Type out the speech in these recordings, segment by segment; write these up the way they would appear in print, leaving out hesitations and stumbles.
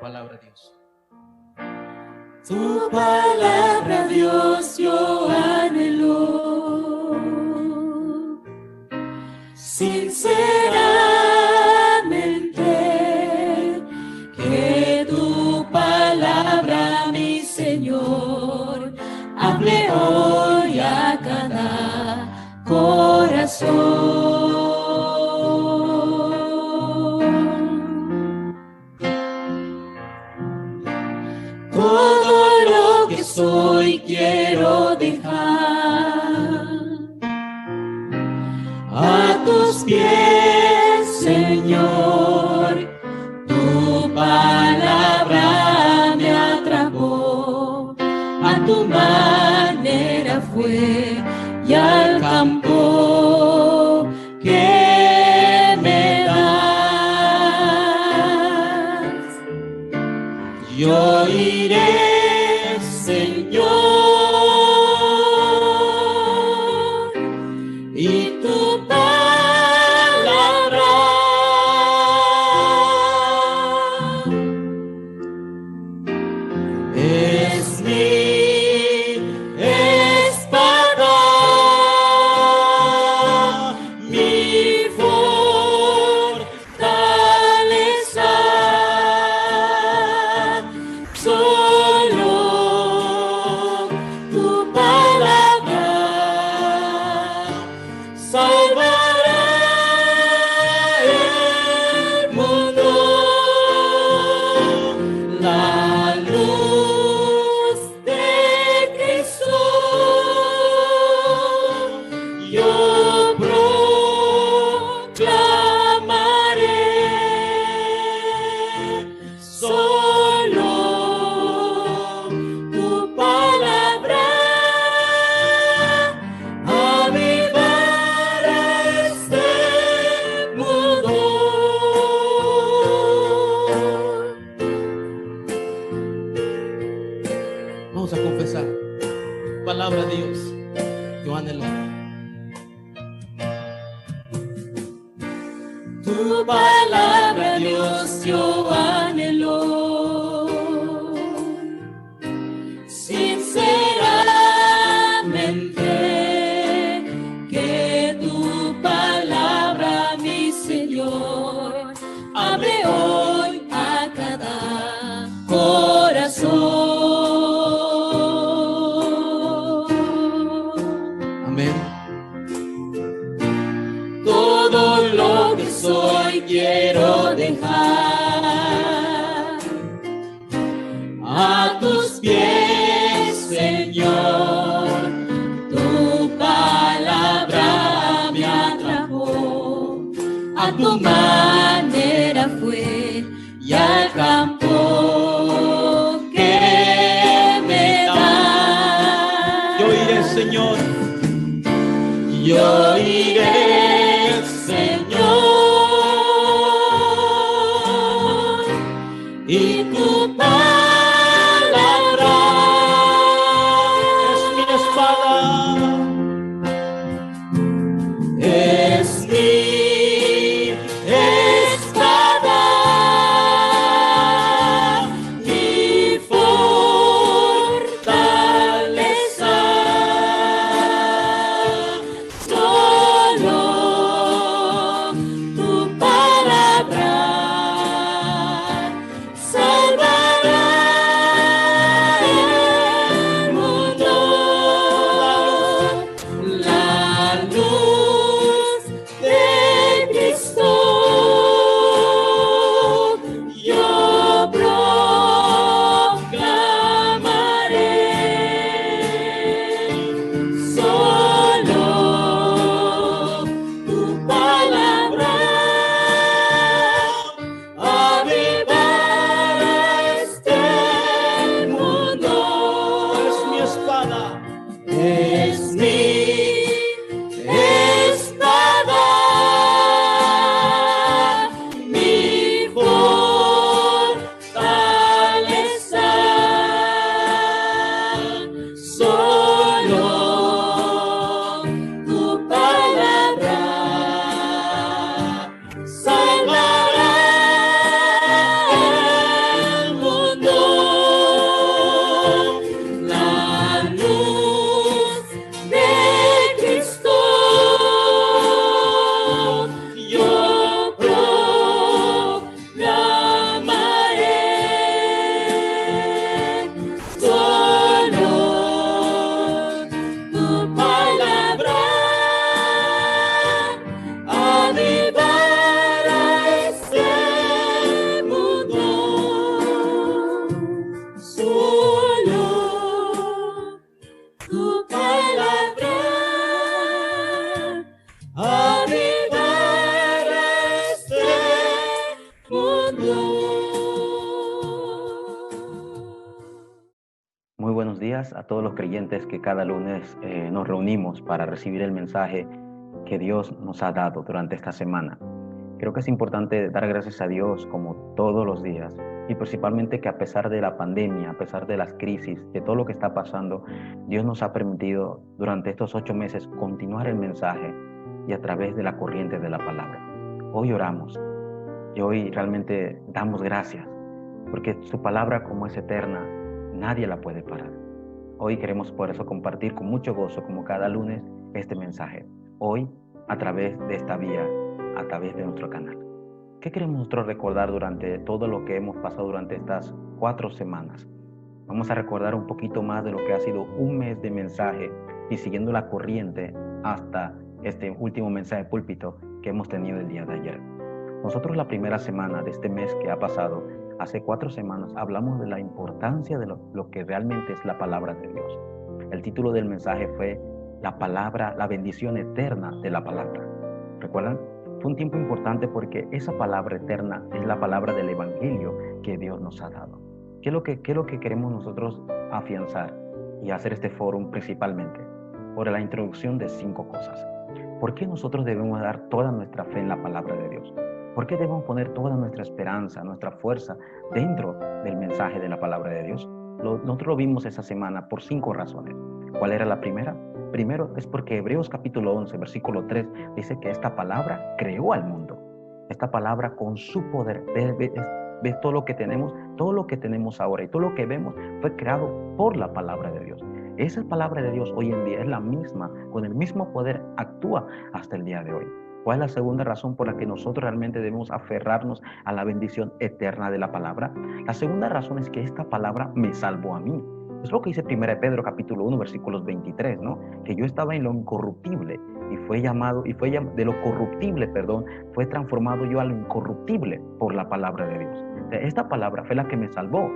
palabra, Dios. Tu palabra, Dios, yo anhelo sinceramente, que tu palabra, mi Señor, hable hoy a cada corazón. Todo lo que soy quiero dejar a tus pies, Señor. Tu palabra me atrapó, a tu manera fue, y al campo que me das, yo iré, Señor, y tu palabra es mi espada, mi fortaleza. Solo tu palabra salvará el mundo. La luz de Cristo yo proclamaré. Solo tu palabra avivará este mundo. Vamos a confesar. Palabra de Dios, yo anhelo. Tu palabra, Dios, yo anhelo sinceramente, que tu palabra, mi Señor, hable hoy a cada corazón. Amén. Todo lo que soy quiero dejar a tus pies, Señor. Tu palabra me atrapó, a tu manera fue, y al campo que me das, Yo iré, Señor. yo iré, Señor, y tu palabra Es mi espada. es mi espada, mi fortaleza. Solo tu palabra salvará Muy buenos días a todos los creyentes que cada lunes nos reunimos para recibir el mensaje que Dios nos ha dado durante esta semana. Creo que es importante dar gracias a Dios como todos los días, y principalmente que a pesar de la pandemia, a pesar de las crisis, de todo lo que está pasando, Dios nos ha permitido durante estos 8 meses continuar el mensaje y a través de la corriente de la palabra. Hoy oramos y hoy realmente damos gracias porque su palabra, como es eterna, nadie la puede parar. Hoy queremos por eso compartir con mucho gozo, como cada lunes, este mensaje. Hoy, a través de esta vía, a través de nuestro canal. ¿Qué queremos nosotros recordar durante todo lo que hemos pasado durante estas 4 semanas? Vamos a recordar un poquito más de lo que ha sido un mes de mensaje y siguiendo la corriente hasta este último mensaje de púlpito que hemos tenido el día de ayer. Nosotros la primera semana de este mes que ha pasado, hace 4 semanas, hablamos de la importancia de lo que realmente es la palabra de Dios. El título del mensaje fue la palabra, la bendición eterna de la palabra. ¿Recuerdan? Fue un tiempo importante porque esa palabra eterna es la palabra del evangelio que Dios nos ha dado. ¿Qué es lo que queremos nosotros afianzar y hacer este foro principalmente? Por la introducción de 5 cosas. ¿Por qué nosotros debemos dar toda nuestra fe en la palabra de Dios? ¿Por qué debemos poner toda nuestra esperanza, nuestra fuerza dentro del mensaje de la palabra de Dios? Nosotros lo vimos esa semana por 5 razones. ¿Cuál era la primera? Primero es porque Hebreos capítulo 11, versículo 3, dice que esta palabra creó al mundo. Esta palabra con su poder, ves todo lo que tenemos ahora y todo lo que vemos fue creado por la palabra de Dios. Esa palabra de Dios hoy en día es la misma, con el mismo poder actúa hasta el día de hoy. ¿Cuál es la segunda razón por la que nosotros realmente debemos aferrarnos a la bendición eterna de la palabra? La segunda razón es que esta palabra me salvó a mí. Es lo que dice 1 Pedro capítulo 1, versículos 23, ¿no? Que yo estaba en lo incorruptible y de lo corruptible, fue transformado yo a lo incorruptible por la palabra de Dios. O sea, esta palabra fue la que me salvó.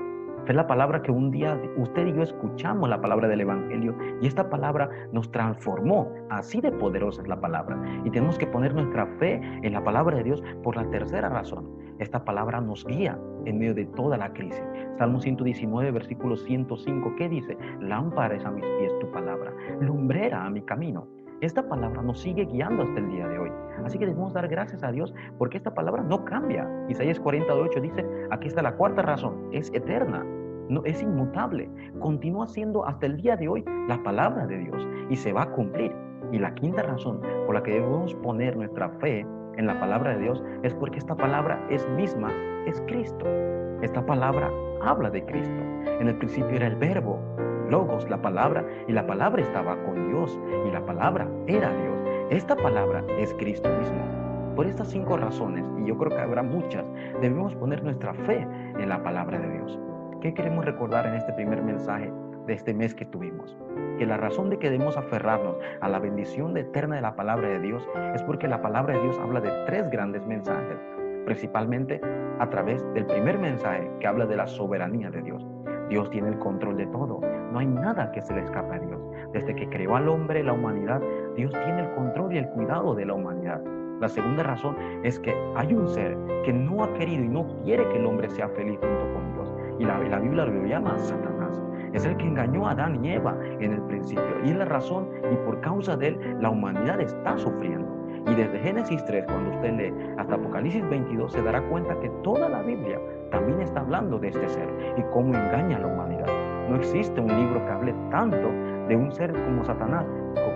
Fue la palabra que un día usted y yo escuchamos, la palabra del evangelio, y esta palabra nos transformó. Así de poderosa es la palabra. Y tenemos que poner nuestra fe en la palabra de Dios por la tercera razón. Esta palabra nos guía en medio de toda la crisis. Salmo 119, versículo 105, ¿qué dice? Lámpara es a mis pies tu palabra, lumbrera a mi camino. Esta palabra nos sigue guiando hasta el día de hoy. Así que debemos dar gracias a Dios porque esta palabra no cambia. Isaías 48 dice, aquí está la cuarta razón, es eterna, no, es inmutable. Continúa siendo hasta el día de hoy la palabra de Dios y se va a cumplir. Y la quinta razón por la que debemos poner nuestra fe en la palabra de Dios es porque esta palabra es Cristo. Esta palabra habla de Cristo. En el principio era el verbo, Logos, la palabra, y la palabra estaba con Dios, y la palabra era Dios. Esta palabra es Cristo mismo. Por estas 5 razones, y yo creo que habrá muchas, debemos poner nuestra fe en la palabra de Dios. ¿Qué queremos recordar en este primer mensaje de este mes que tuvimos? Que la razón de que debemos aferrarnos a la bendición eterna de la palabra de Dios es porque la palabra de Dios habla de 3 grandes mensajes, principalmente a través del primer mensaje que habla de la soberanía de Dios. Dios tiene el control de todo. No hay nada que se le escape a Dios. Desde que creó al hombre, la humanidad, Dios tiene el control y el cuidado de la humanidad. La segunda razón es que hay un ser que no ha querido y no quiere que el hombre sea feliz junto con Dios. Y la Biblia lo llama Satanás. Es el que engañó a Adán y Eva en el principio. Y es la razón, y por causa de él, la humanidad está sufriendo. Y desde Génesis 3, cuando usted lee hasta Apocalipsis 22, se dará cuenta que toda la Biblia también está hablando de este ser y cómo engaña a la humanidad. No existe un libro que hable tanto de un ser como Satanás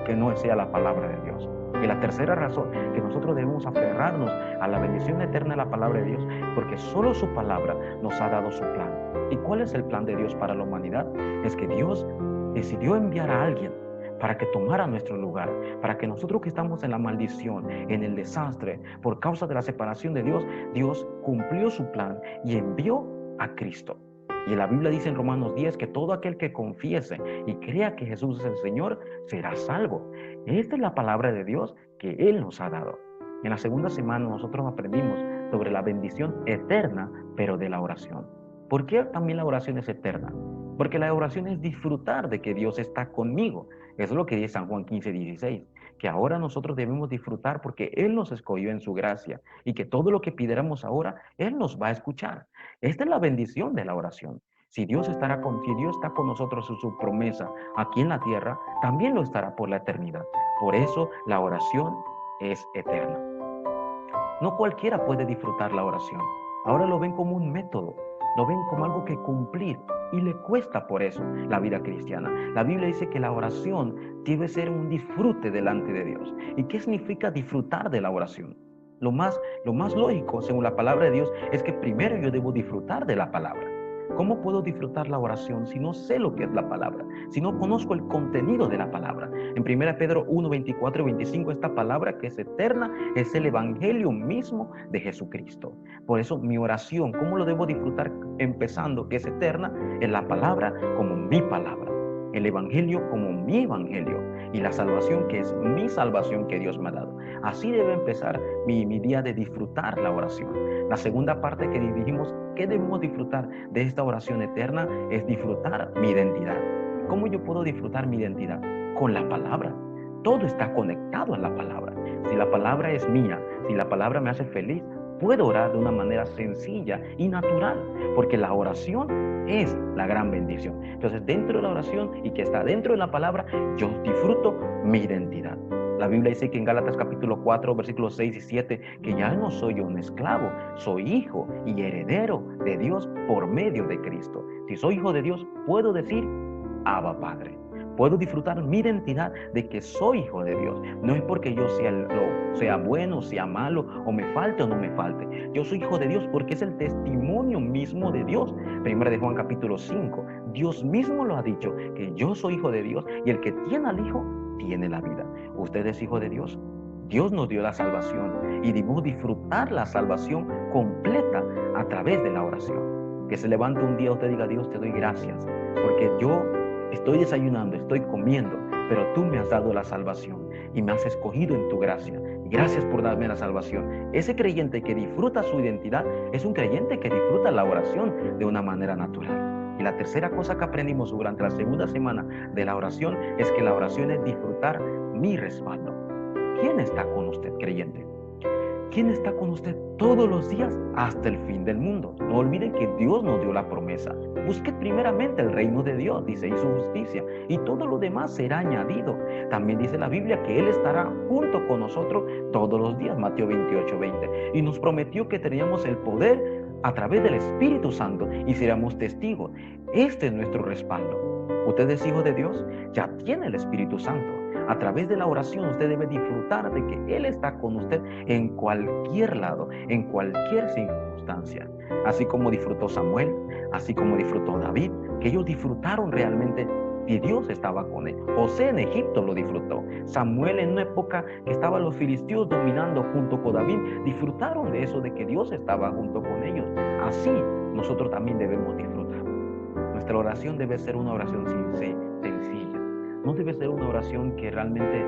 que no sea la palabra de Dios. Y la tercera razón, que nosotros debemos aferrarnos a la bendición eterna de la palabra de Dios, porque solo su palabra nos ha dado su plan. ¿Y cuál es el plan de Dios para la humanidad? Es que Dios decidió enviar a alguien para que tomara nuestro lugar, para que nosotros que estamos en la maldición, en el desastre, por causa de la separación de Dios, Dios cumplió su plan y envió a Cristo. Y la Biblia dice en Romanos 10 que todo aquel que confiese y crea que Jesús es el Señor, será salvo. Esta es la palabra de Dios que Él nos ha dado. En la segunda semana nosotros aprendimos sobre la bendición eterna, pero de la oración. ¿Por qué también la oración es eterna? Porque la oración es disfrutar de que Dios está conmigo. Eso es lo que dice San Juan 15:16, que ahora nosotros debemos disfrutar porque Él nos escogió en su gracia y que todo lo que pidiéramos ahora, Él nos va a escuchar. Esta es la bendición de la oración. Si Dios está con nosotros en su promesa aquí en la tierra, también lo estará por la eternidad. Por eso la oración es eterna. No cualquiera puede disfrutar la oración. Ahora lo ven como un método, lo ven como algo que cumplir y le cuesta por eso la vida cristiana. La Biblia dice que la oración debe ser un disfrute delante de Dios. ¿Y qué significa disfrutar de la oración? Lo más lógico, según la palabra de Dios, es que primero yo debo disfrutar de la palabra. ¿Cómo puedo disfrutar la oración si no sé lo que es la palabra? Si no conozco el contenido de la palabra. En 1 Pedro 1, 24 y 25, esta palabra que es eterna es el evangelio mismo de Jesucristo. Por eso mi oración, ¿cómo lo debo disfrutar? Empezando, que es eterna, es la palabra como mi palabra. El evangelio como mi evangelio. Y la salvación que es mi salvación que Dios me ha dado. Así debe empezar mi día de disfrutar la oración. La segunda parte que dijimos, ¿qué debemos disfrutar de esta oración eterna? Es disfrutar mi identidad. ¿Cómo yo puedo disfrutar mi identidad? Con la palabra. Todo está conectado a la palabra. Si la palabra es mía, si la palabra me hace feliz, puedo orar de una manera sencilla y natural, porque la oración es la gran bendición. Entonces, dentro de la oración y que está dentro de la palabra, yo disfruto mi identidad. La Biblia dice que en Gálatas capítulo 4, versículos 6 y 7, que ya no soy un esclavo, soy hijo y heredero de Dios por medio de Cristo. Si soy hijo de Dios, puedo decir, Abba Padre. Puedo disfrutar mi identidad de que soy hijo de Dios. No es porque yo sea bueno, sea malo, o me falte o no me falte. Yo soy hijo de Dios porque es el testimonio mismo de Dios. Primera de Juan capítulo 5. Dios mismo lo ha dicho, que yo soy hijo de Dios y el que tiene al Hijo tiene la vida. ¿Usted es hijo de Dios? Dios nos dio la salvación y debemos disfrutar la salvación completa a través de la oración. Que se levante un día usted diga, Dios, te doy gracias porque yo estoy desayunando, estoy comiendo, pero tú me has dado la salvación y me has escogido en tu gracia. Gracias por darme la salvación. Ese creyente que disfruta su identidad es un creyente que disfruta la oración de una manera natural. Y la tercera cosa que aprendimos durante la segunda semana de la oración es que la oración es disfrutar mi respaldo. ¿Quién está con usted, creyente? ¿Quién está con usted todos los días hasta el fin del mundo? No olviden que Dios nos dio la promesa. Busqued primeramente el reino de Dios, dice, y su justicia, y todo lo demás será añadido. También dice la Biblia que Él estará junto con nosotros todos los días, Mateo 28, 20. Y nos prometió que teníamos el poder a través del Espíritu Santo y seríamos testigos. Este es nuestro respaldo. Usted es hijo de Dios, ya tiene el Espíritu Santo. A través de la oración usted debe disfrutar de que Él está con usted en cualquier lado, en cualquier circunstancia. Así como disfrutó Samuel, así como disfrutó David, que ellos disfrutaron realmente y Dios estaba con él. José en Egipto lo disfrutó. Samuel en una época que estaban los filisteos dominando junto con David, disfrutaron de eso, de que Dios estaba junto con ellos. Así nosotros también debemos disfrutar. Nuestra oración debe ser una oración sencilla. No debe ser una oración que realmente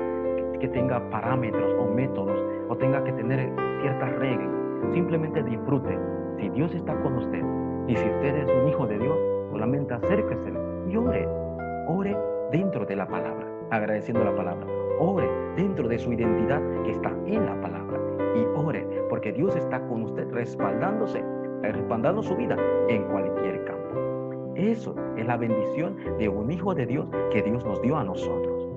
que tenga parámetros o métodos o tenga que tener ciertas reglas. Simplemente disfrute. Si Dios está con usted y si usted es un hijo de Dios, solamente acérquese y ore. Ore dentro de la palabra, agradeciendo la palabra. Ore dentro de su identidad que está en la palabra. Y ore porque Dios está con usted respaldando su vida en cualquier campo. Eso es la bendición de un hijo de Dios que Dios nos dio a nosotros.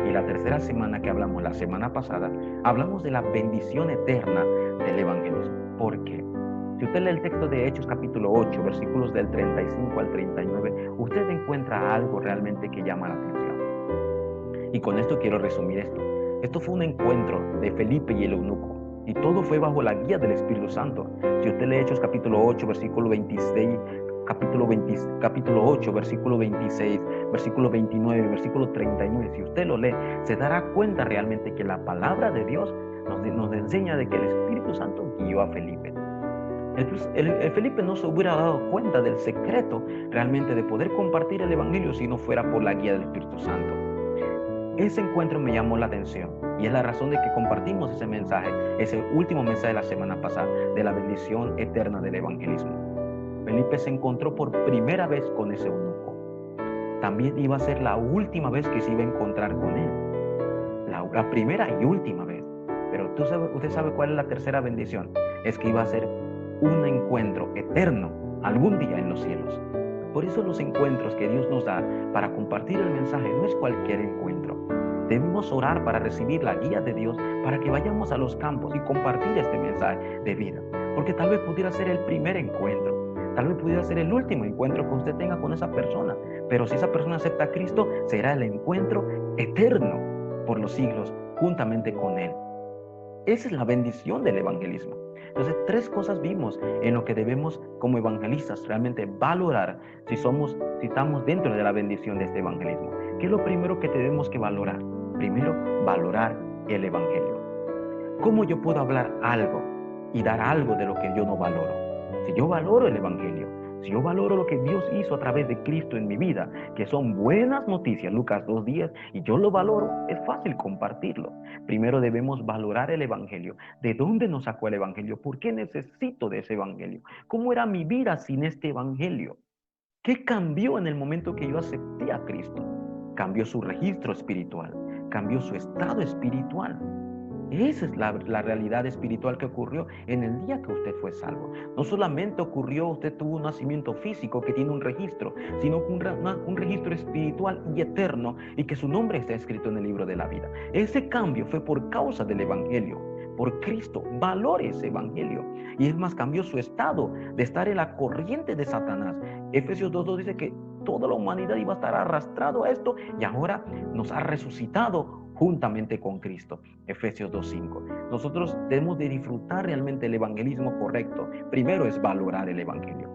Y la tercera semana que hablamos, la semana pasada, hablamos de la bendición eterna del evangelismo. ¿Por qué? Si usted lee el texto de Hechos capítulo 8, versículos del 35 al 39, usted encuentra algo realmente que llama la atención. Y con esto quiero resumir esto. Esto fue un encuentro de Felipe y el eunuco. Y todo fue bajo la guía del Espíritu Santo. Si usted lee Hechos capítulo 8, versículo 26, capítulo 8, versículo 26, versículo 29, versículo 39, si usted lo lee, se dará cuenta realmente que la palabra de Dios nos enseña de que el Espíritu Santo guió a Felipe. El Felipe no se hubiera dado cuenta del secreto realmente de poder compartir el Evangelio si no fuera por la guía del Espíritu Santo. Ese encuentro me llamó la atención y es la razón de que compartimos ese mensaje, ese último mensaje de la semana pasada de la bendición eterna del evangelismo. Felipe se encontró por primera vez con ese eunuco. También iba a ser la última vez que se iba a encontrar con él. La la primera y última vez. Pero usted sabe cuál es la tercera bendición. Es que iba a ser un encuentro eterno algún día en los cielos. Por eso los encuentros que Dios nos da para compartir el mensaje no es cualquier encuentro. Debemos orar para recibir la guía de Dios para que vayamos a los campos y compartir este mensaje de vida. Porque tal vez pudiera ser el primer encuentro, tal vez pudiera ser el último encuentro que usted tenga con esa persona. Pero si esa persona acepta a Cristo, será el encuentro eterno por los siglos juntamente con Él. Esa es la bendición del evangelismo. Entonces, 3 cosas vimos en lo que debemos como evangelistas realmente valorar si estamos dentro de la bendición de este evangelismo. ¿Qué es lo primero que tenemos que valorar? Primero, valorar el evangelio. ¿Cómo yo puedo hablar algo y dar algo de lo que yo no valoro? Si yo valoro el evangelio, si yo valoro lo que Dios hizo a través de Cristo en mi vida, que son buenas noticias, Lucas 2:10, y yo lo valoro, es fácil compartirlo. Primero debemos valorar el evangelio. ¿De dónde nos sacó el evangelio? ¿Por qué necesito de ese evangelio? ¿Cómo era mi vida sin este evangelio? ¿Qué cambió en el momento que yo acepté a Cristo? Cambió su registro espiritual, cambió su estado espiritual. Esa es la realidad espiritual que ocurrió en el día que usted fue salvo. No solamente ocurrió, usted tuvo un nacimiento físico que tiene un registro, sino un registro espiritual y eterno, y que su nombre está escrito en el libro de la vida. Ese cambio fue por causa del evangelio, por Cristo. Valore ese evangelio. Y es más, cambió su estado de estar en la corriente de Satanás. Efesios 2:2 dice que toda la humanidad iba a estar arrastrado a esto, y ahora nos ha resucitado juntamente con Cristo. Efesios 2:5. Nosotros debemos de disfrutar realmente el evangelismo correcto. Primero es valorar el evangelio.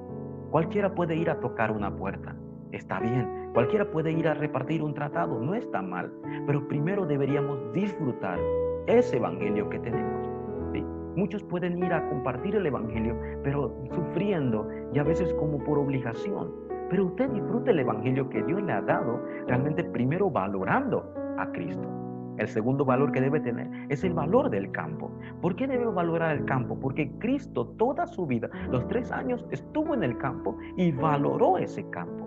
Cualquiera puede ir a tocar una puerta, está bien. Cualquiera puede ir a repartir un tratado, no está mal. Pero primero deberíamos disfrutar ese evangelio que tenemos. ¿Sí? Muchos pueden ir a compartir el evangelio, pero sufriendo y a veces como por obligación. Pero usted disfrute el evangelio que Dios le ha dado, realmente primero valorando a Cristo. El segundo valor que debe tener es el valor del campo. ¿Por qué debe valorar el campo? Porque Cristo toda su vida, los 3 años, estuvo en el campo y valoró ese campo.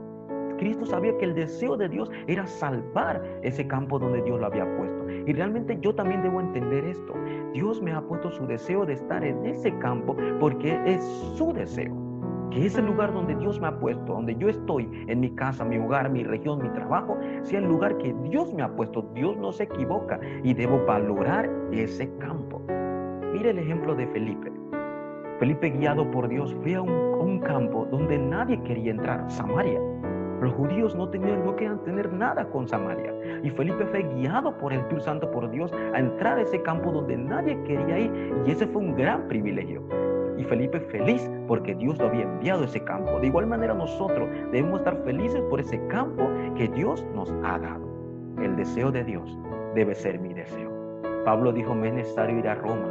Cristo sabía que el deseo de Dios era salvar ese campo donde Dios lo había puesto. Y realmente yo también debo entender esto. Dios me ha puesto su deseo de estar en ese campo porque es su deseo. Que ese lugar donde Dios me ha puesto, donde yo estoy, en mi casa, mi hogar, mi región, mi trabajo, sea el lugar que Dios me ha puesto. Dios no se equivoca y debo valorar ese campo. Mire el ejemplo de Felipe. Felipe, guiado por Dios, fue a un campo donde nadie quería entrar, Samaria. Los judíos no querían tener nada con Samaria. Y Felipe fue guiado por el Espíritu Santo, por Dios, a entrar a ese campo donde nadie quería ir. Y ese fue un gran privilegio. Y Felipe feliz porque Dios lo había enviado a ese campo. De igual manera nosotros debemos estar felices por ese campo que Dios nos ha dado. El deseo de Dios debe ser mi deseo. Pablo dijo, me es necesario ir a Roma.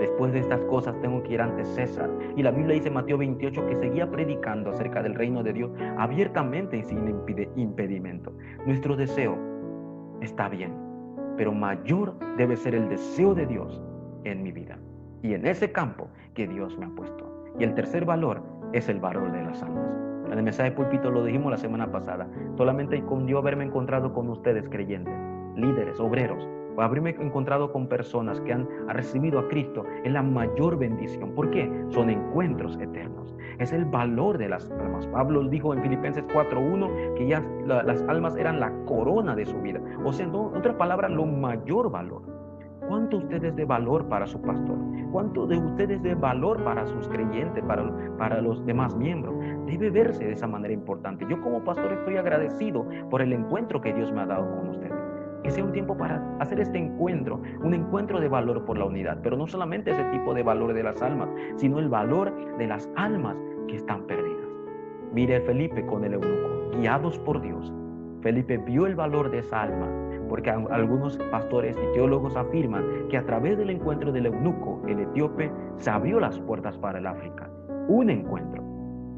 Después de estas cosas tengo que ir ante César. Y la Biblia dice en Mateo 28 que seguía predicando acerca del reino de Dios abiertamente y sin impedimento. Nuestro deseo está bien, pero mayor debe ser el deseo de Dios en mi vida y en ese campo que Dios me ha puesto. Y el tercer valor es el valor de las almas. En el mensaje de púlpito lo dijimos la semana pasada. Solamente con Dios haberme encontrado con ustedes creyentes, líderes, obreros, o haberme encontrado con personas que han recibido a Cristo es la mayor bendición. ¿Por qué? Son encuentros eternos. Es el valor de las almas. Pablo dijo en Filipenses 4:1 que ya las almas eran la corona de su vida. O sea, en otras palabras, lo mayor valor. ¿Cuánto ustedes de valor para su pastor? ¿Cuánto de ustedes de valor para sus creyentes, para los demás miembros? Debe verse de esa manera importante. Yo como pastor estoy agradecido por el encuentro que Dios me ha dado con ustedes. Que sea un tiempo para hacer este encuentro, un encuentro de valor por la unidad. Pero no solamente ese tipo de valor de las almas, sino el valor de las almas que están perdidas. Mire Felipe con el eunuco, guiados por Dios. Felipe vio el valor de esa alma. Porque algunos pastores y teólogos afirman que a través del encuentro del eunuco, el etíope, se abrió las puertas para el África. Un encuentro,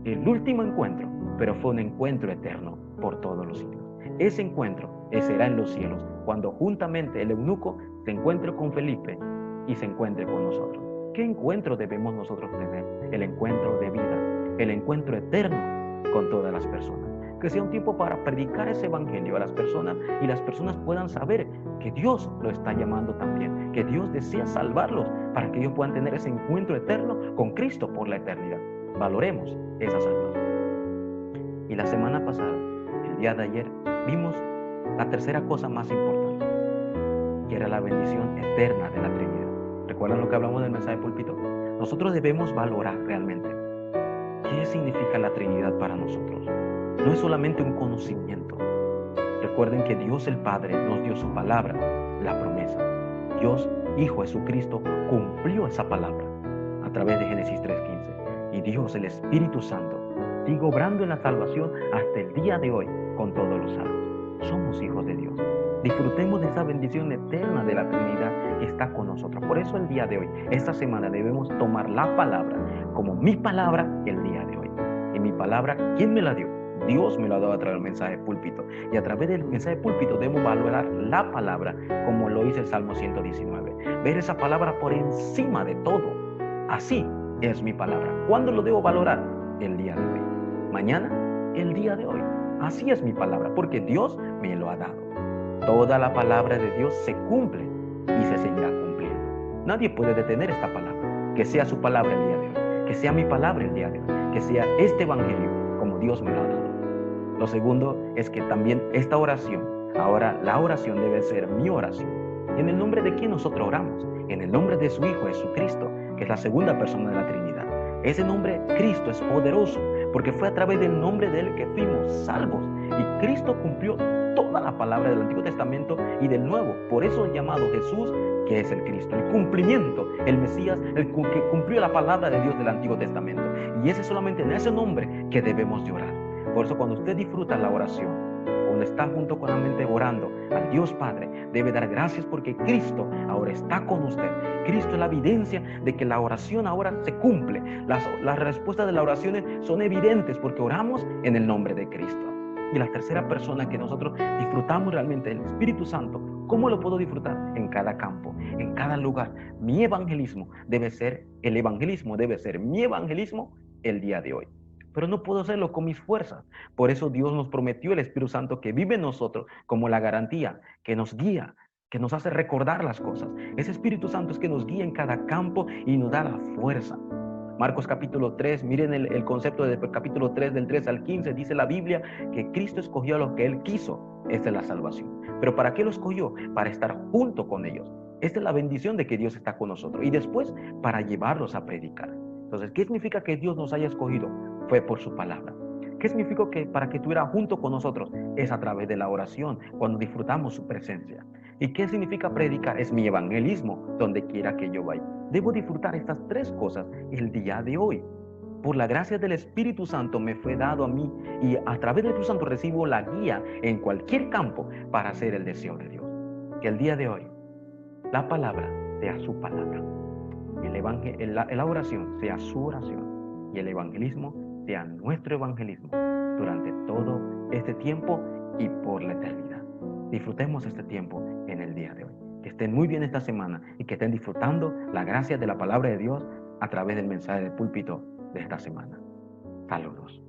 el último encuentro, pero fue un encuentro eterno por todos los siglos. Ese encuentro será en los cielos, cuando juntamente el eunuco se encuentre con Felipe y se encuentre con nosotros. ¿Qué encuentro debemos nosotros tener? El encuentro de vida, el encuentro eterno con todas las personas. que sea un tiempo para predicar ese evangelio a las personas y las personas puedan saber que Dios lo está llamando también, que Dios desea salvarlos para que ellos puedan tener ese encuentro eterno con Cristo por la eternidad. Valoremos esa salvación. Y la semana pasada, el día de ayer, vimos la tercera cosa más importante, que era la bendición eterna de la Trinidad. ¿Recuerdan lo que hablamos del mensaje de púlpito? Nosotros debemos valorar realmente qué significa la Trinidad para nosotros. No es solamente un conocimiento. Recuerden que Dios el Padre nos dio su palabra, la promesa. Dios, Hijo Jesucristo, cumplió esa palabra a través de Génesis 3:15. Y Dios, el Espíritu Santo, sigue obrando en la salvación hasta el día de hoy con todos los salvos. Somos hijos de Dios. Disfrutemos de esa bendición eterna de la Trinidad que está con nosotros. Por eso el día de hoy, esta semana, debemos tomar la palabra como mi palabra el día de hoy. Y mi palabra, ¿quién me la dio? Dios me lo ha dado a través del mensaje de púlpito. Y a través del mensaje de púlpito debemos valorar la palabra como lo dice el Salmo 119. Ver esa palabra por encima de todo. Así es mi palabra. ¿Cuándo lo debo valorar? El día de hoy. Mañana, el día de hoy. Así es mi palabra, porque Dios me lo ha dado. Toda la palabra de Dios se cumple y se seguirá cumpliendo. Nadie puede detener esta palabra. Que sea su palabra el día de hoy. Que sea mi palabra el día de hoy. Que sea este evangelio como Dios me lo ha dado. Lo segundo es que también esta oración, ahora la oración debe ser mi oración. ¿En el nombre de quién nosotros oramos? En el nombre de su Hijo Jesucristo, que es la segunda persona de la Trinidad. Ese nombre, Cristo, es poderoso, porque fue a través del nombre de Él que fuimos salvos. Y Cristo cumplió toda la palabra del Antiguo Testamento y del Nuevo. Por eso es llamado Jesús, que es el Cristo, el cumplimiento, el Mesías, el que cumplió la palabra de Dios del Antiguo Testamento. Y ese es solamente en ese nombre que debemos de orar. Por eso cuando usted disfruta la oración, cuando está junto con la mente orando al Dios Padre, debe dar gracias porque Cristo ahora está con usted. Cristo es la evidencia de que la oración ahora se cumple. Las respuestas de las oraciones son evidentes porque oramos en el nombre de Cristo. Y la tercera persona que nosotros disfrutamos realmente, el Espíritu Santo, ¿cómo lo puedo disfrutar? En cada campo, en cada lugar. Mi evangelismo debe ser mi evangelismo el día de hoy. Pero no puedo hacerlo con mis fuerzas. Por eso Dios nos prometió el Espíritu Santo que vive en nosotros como la garantía, que nos guía, que nos hace recordar las cosas. Ese Espíritu Santo es que nos guía en cada campo y nos da la fuerza. Marcos capítulo 3, miren el concepto del capítulo 3, del 3 al 15, dice la Biblia que Cristo escogió a los que Él quiso. Esta es la salvación. ¿Pero para qué lo escogió? Para estar junto con ellos. Esta es la bendición de que Dios está con nosotros. Y después, para llevarlos a predicar. Entonces, ¿qué significa que Dios nos haya escogido? Fue por su palabra. ¿Qué significa que para que estuviera junto con nosotros? Es a través de la oración, cuando disfrutamos su presencia. ¿Y qué significa predicar? Es mi evangelismo, donde quiera que yo vaya. Debo disfrutar estas tres cosas el día de hoy. Por la gracia del Espíritu Santo me fue dado a mí y a través del Espíritu Santo recibo la guía en cualquier campo para hacer el deseo de Dios. Que el día de hoy la palabra sea su palabra. La oración sea su oración y el evangelismo sea nuestro evangelismo durante todo este tiempo y por la eternidad. Disfrutemos este tiempo en el día de hoy. Que estén muy bien esta semana y que estén disfrutando la gracia de la palabra de Dios a través del mensaje de púlpito de esta semana. Saludos.